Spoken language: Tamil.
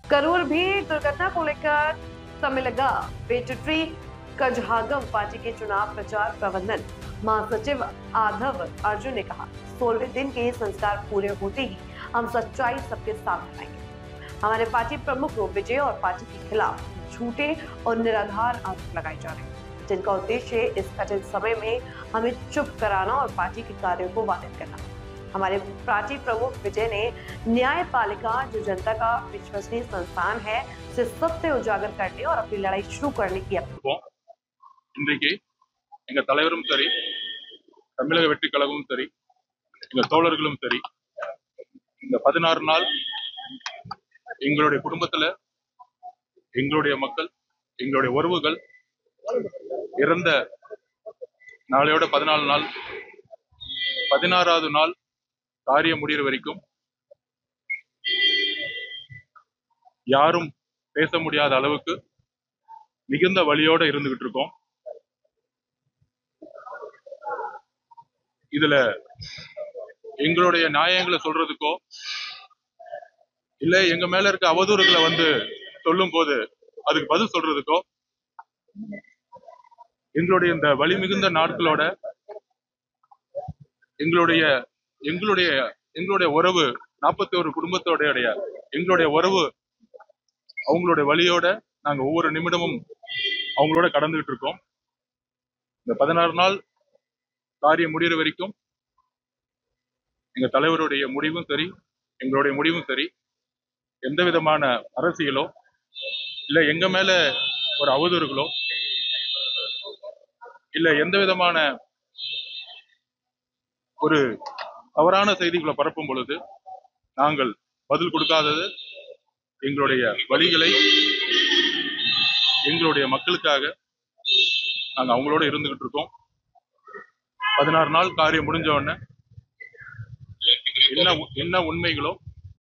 करूर भी दुर्घटना को लेकर समय लगा। बेटुट्री कजहागम पार्टी के चुनाव प्रचार प्रबंधन महासचिव आधव अर्जुन ने कहा, 16वें दिन के संस्कार पूरे होते ही हम सच्चाई सबके सामने लाएंगे। हमारे पार्टी प्रमुख विजय और पार्टी के खिलाफ झूठे और निराधार आरोप लगाए जा रहे हैं, जिनका उद्देश्य इस कठिन समय में हमें चुप कराना और पार्टी के कार्यों को बाधित करना। हमारे पार्टी प्रमुख विजय ने न्यायपालिका जो जनता का विश्वसनीय संस्थान है से सत्य उजागर करने और अपनी लड़ाई शुरू करने की अपील। இன்றைக்கு எங்க தலைவரும் சரி, தமிழக வெற்றி கழகமும் சரி, எங்க தோழர்களும் சரி, இந்த 16 நாள் எங்களுடைய குடும்பத்துல எங்களுடைய மக்கள், எங்களுடைய உறவுகள் இறந்த நாளையோட 14 நாள், 16வது நாள் காரியம் முடிகிற வரைக்கும் யாரும் பேச முடியாத அளவுக்கு மிகுந்த வலியோட இருந்துகிட்டு இருக்கோம். இதுல எங்களுடைய நியாயங்களை சொல்றதுக்கோ இல்ல எங்க மேல இருக்க அவதூறுகளை வந்து சொல்லும் போது அதுக்கு பதில் சொல்றதுக்கோ எங்களுடைய இந்த வலி மிகுந்த நாட்களோட எங்களுடைய எங்களுடைய எங்களுடைய உறவு 41 குடும்பத்தோடைய எங்களுடைய உறவு அவங்களுடைய வலியோட நாங்க ஒவ்வொரு நிமிடமும் அவங்களோட கடந்துகிட்டு இருக்கோம். இந்த 16 நாள் காரியம் முடிகிற வரைக்கும் எங்க தலைவருடைய முடிவும் சரி, எங்களுடைய முடிவும் சரி, எந்த விதமான அரசியலோ இல்ல எங்க மேல ஒரு அவதூறுகளோ இல்ல எந்த விதமான ஒரு தவறான செய்திகளை பரப்பும் பொழுது நாங்கள் பதில் கொடுக்காதது எங்களுடைய வழிகளை எங்களுடைய மக்களுக்காக நாங்க அவங்களோட இருந்துகிட்டு இருக்கோம். 16 நாள் காரியம் முடிஞ்ச உடனே என்ன உண்மைகளோ